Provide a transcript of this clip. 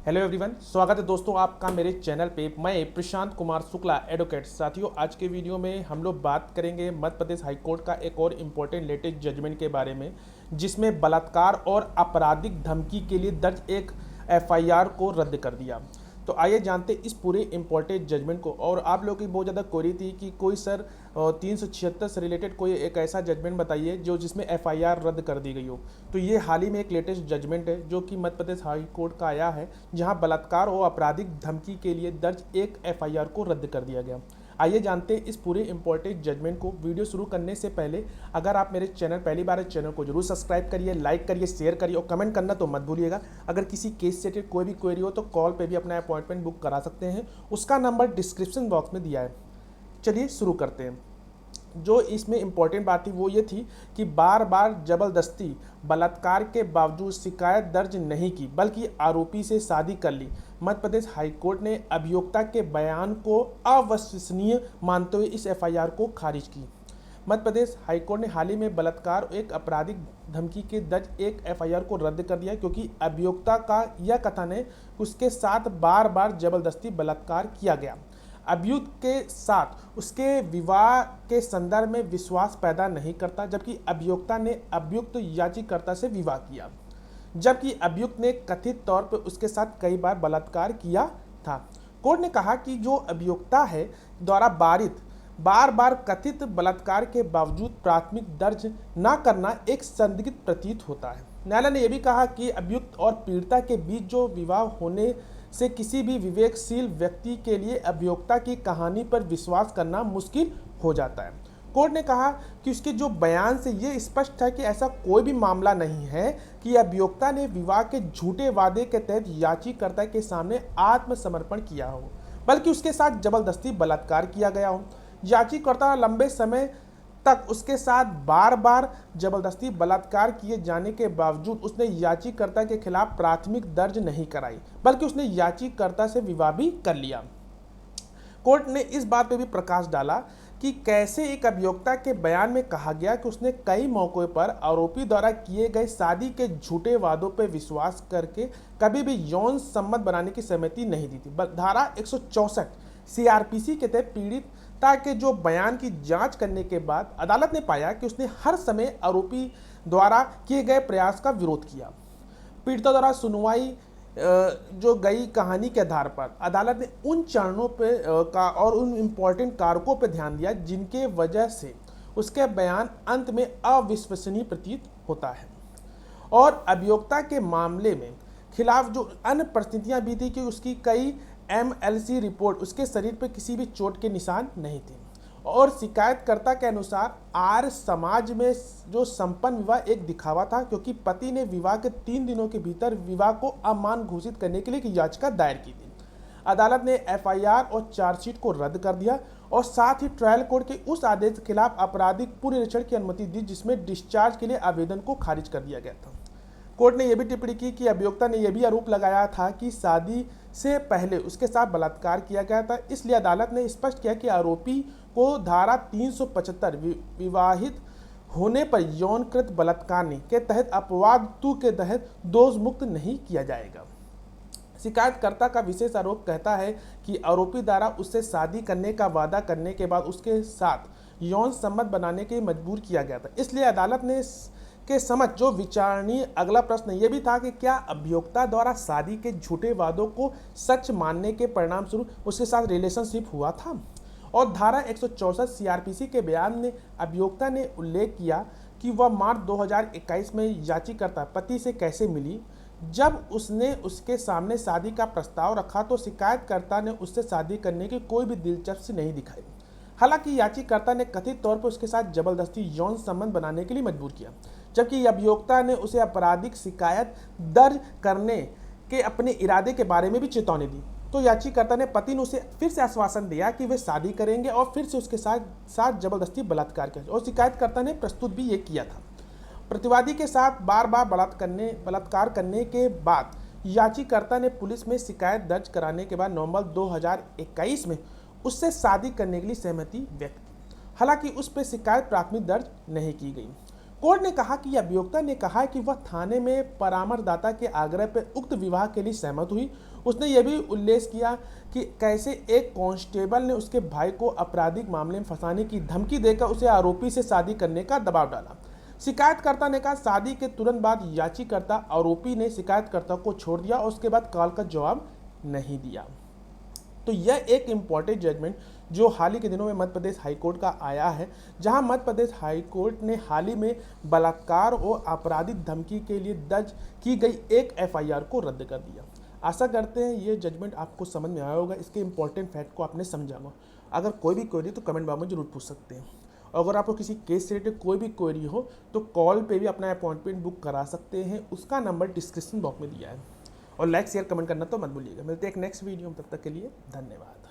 Hello everyone, स्वागत है दोस्तों आपका मेरे चैनल पे। मैं प्रशांत कुमार शुक्ला एडवोकेट। साथियों, आज के वीडियो में हम लोग बात करेंगे मध्य प्रदेश हाईकोर्ट का एक और इम्पोर्टेंट लेटेस्ट जजमेंट के बारे में, जिसमें बलात्कार और आपराधिक धमकी के लिए दर्ज एक एफआईआर को रद्द कर दिया। तो आइए जानते इस पूरे इम्पोर्टेंट जजमेंट को। और आप लोगों की बहुत ज़्यादा क्वेरी थी कि कोई सर 376 से रिलेटेड कोई एक ऐसा जजमेंट बताइए जो जिसमें एफआईआर रद्द कर दी गई हो। तो ये हाल ही में एक लेटेस्ट जजमेंट है जो कि मध्य प्रदेश हाई कोर्ट का आया है, जहां बलात्कार और आपराधिक धमकी के लिए दर्ज एक एफआईआर को रद्द कर दिया गया। आइए जानते हैं इस पूरे इंपॉर्टेंट जजमेंट को। वीडियो शुरू करने से पहले अगर आप मेरे चैनल पहली बार है, चैनल को जरूर सब्सक्राइब करिए, लाइक करिए, शेयर करिए और कमेंट करना तो मत भूलिएगा। अगर किसी केस से कोई भी क्वेरी हो तो कॉल पे भी अपना अपॉइंटमेंट बुक करा सकते हैं, उसका नंबर डिस्क्रिप्शन बॉक्स में दिया है। चलिए शुरू करते हैं। जो इसमें इम्पोर्टेंट बात थी वो ये थी कि बार बार जबरदस्ती बलात्कार के बावजूद शिकायत दर्ज नहीं की, बल्कि आरोपी से शादी कर ली। मध्य प्रदेश हाईकोर्ट ने अभियोक्ता के बयान को अविश्वसनीय मानते हुए इस एफआईआर को खारिज की। मध्य प्रदेश हाईकोर्ट ने हाल ही में बलात्कार एक आपराधिक धमकी के दर्ज एक एफआईआर को रद्द कर दिया, क्योंकि अभियोक्ता का यह कथन है कि उसके साथ बार बार जबरदस्ती बलात्कार किया गया। अभियुक्त के साथ उसके विवाह के संदर्भ में विश्वास पैदा नहीं करता, जबकि अभियोक्ता ने अभियुक्त याचिकाकर्ता से विवाह किया, जबकि अभियुक्त ने कथित तौर पर उसके साथ कई बार बलात्कार किया था। कोर्ट ने कहा कि जो अभियोक्ता है द्वारा बार बार कथित बलात्कार के बावजूद प्राथमिक दर्ज न करना एक संदिग्ध प्रतीत होता है। न्यायालय ने यह भी कहा कि अभियुक्त और पीड़िता के बीच जो विवाह होने से किसी भी विवेकशील व्यक्ति के लिए अभियोक्ता की कहानी पर विश्वास करना मुश्किल हो जाता है। कोर्ट ने कहा कि उसके जो बयान से ये स्पष्ट है कि ऐसा कोई भी मामला नहीं है कि अभियोक्ता ने विवाह के झूठे वादे के तहत याचिकाकर्ता के सामने आत्मसमर्पण किया हो, बल्कि उसके साथ जबरदस्ती बलात्कार किया गया हो। याचिकाकर्ता लंबे समय तक उसके साथ बार बार जबरदस्ती बलात्कार किए जाने के बावजूद उसने याचिकाकर्ता के खिलाफ प्राथमिक दर्ज नहीं कराई, बल्कि उसने याचिकाकर्ता से विवाह भी कर लिया। कोर्ट ने इस बात पर भी प्रकाश डाला कि कैसे एक अभियोक्ता के बयान में कहा गया कि उसने कई मौकों पर आरोपी द्वारा किए गए शादी के झूठे वादों पर विश्वास करके कभी भी यौन संबंध बनाने की सहमति नहीं दी थी। धारा 164 सीआरपीसी के तहत पीड़िता के जो बयान की जांच करने के बाद अदालत ने पाया कि उसने हर समय आरोपी द्वारा किए गए प्रयास का विरोध किया। पीड़िता द्वारा सुनवाई जो गई कहानी के आधार पर अदालत ने उन चरणों पे का और उन इम्पोर्टेंट कारकों पर ध्यान दिया जिनके वजह से उसके बयान अंत में अविश्वसनीय प्रतीत होता है। और अभियोक्ता के मामले में खिलाफ जो अन्य परिस्थितियां भी थी कि उसकी कई एमएलसी रिपोर्ट उसके शरीर पर किसी भी चोट के निशान नहीं थे। और शिकायतकर्ता के अनुसार आर्य समाज में जो संपन्न विवाह एक दिखावा था, क्योंकि पति ने विवाह के 3 दिनों के भीतर विवाह को अमान्य घोषित करने के लिए एक याचिका दायर की थी। अदालत ने एफआईआर और चार्जशीट को रद्द कर दिया और साथ ही ट्रायल कोर्ट के उस आदेश के खिलाफ आपराधिक पुनरीक्षण की अनुमति दी जिसमें डिस्चार्ज के लिए आवेदन को खारिज कर दिया गया था। कोर्ट ने यह भी टिप्पणी की कि अभियोक्ता ने यह भी आरोप लगाया था कि शादी से पहले उसके साथ बलात्कार किया गया था। इसलिए अदालत ने स्पष्ट किया कि आरोपी को धारा 375 विवाहित होने पर यौनकृत बलात्कार के तहत अपवाद 2 के तहत दोष मुक्त नहीं किया जाएगा। शिकायतकर्ता का विशेष आरोप कहता है कि आरोपी द्वारा उससे शादी करने का वादा करने के बाद उसके साथ यौन संबंध बनाने के मजबूर किया गया था। इसलिए अदालत ने के समझ जो विचारणीय अगला प्रश्न ये भी था कि क्या अभियोक्ता द्वारा शादी के झूठे वादों को सच मानने के परिणाम स्वरूप उसके साथ रिलेशनशिप हुआ था। और धारा 164 सीआरपीसी के बयान में अभियोक्ता ने उल्लेख किया कि वह मार्च 2021 में याचिकाकर्ता पति से कैसे मिली। जब उसने उसके सामने शादी का प्रस्ताव रखा तो शिकायतकर्ता ने उससे शादी करने की कोई भी दिलचस्पी नहीं दिखाई। हालांकि याचिकाकर्ता ने कथित तौर पर उसके साथ जबरदस्ती यौन संबंध बनाने के लिए मजबूर किया, जबकि अभियोक्ता ने उसे आपराधिक शिकायत दर्ज करने के अपने इरादे के बारे में भी चेतावनी दी। तो याचिकाकर्ता ने पति ने उसे फिर से आश्वासन दिया कि वे शादी करेंगे और फिर से उसके साथ जबरदस्ती बलात्कार किया, और शिकायतकर्ता ने प्रस्तुत भी ये किया था। प्रतिवादी के साथ बार बार बलात्कार करने के बाद याचिकाकर्ता ने पुलिस में शिकायत दर्ज कराने के बाद नवंबर 2021 में उससे शादी करने के लिए सहमति व्यक्त की। हालांकि उस पर शिकायत प्राथमिक दर्ज नहीं की गई। कोर्ट ने कहा कि अभियोक्ता ने कहा कि वह थाने में परामर्शदाता के आग्रह पर उक्त विवाह के लिए सहमत हुई। उसने यह भी उल्लेख किया कि कैसे एक कांस्टेबल ने उसके भाई को आपराधिक मामले में फंसाने की धमकी देकर उसे आरोपी से शादी करने का दबाव डाला। शिकायतकर्ता ने कहा शादी के तुरंत बाद याचिकाकर्ता आरोपी ने शिकायतकर्ता को छोड़ दिया और उसके बाद कॉल का जवाब नहीं दिया। तो यह एक इम्पॉर्टेंट जजमेंट जो हाल ही के दिनों में मध्य प्रदेश हाईकोर्ट का आया है, जहां मध्य प्रदेश हाईकोर्ट ने हाल ही में बलात्कार और आपराधिक धमकी के लिए दर्ज की गई एक एफआईआर को रद्द कर दिया। आशा करते हैं ये जजमेंट आपको समझ में आया होगा, इसके इंपॉर्टेंट फैक्ट को आपने समझा होगा। अगर कोई भी क्वेरी तो कमेंट बॉक्स में जरूर पूछ सकते हैं। और अगर आपको किसी केस से रिलेटेड कोई भी क्वेरी हो तो कॉल पे भी अपना अपॉइंटमेंट बुक करा सकते हैं, उसका नंबर डिस्क्रिप्शन बॉक्स में दिया है। और लाइक शेयर कमेंट करना तो मत भूलिएगा। मिलते हैं एक नेक्स्ट वीडियो में, तब तक के लिए धन्यवाद।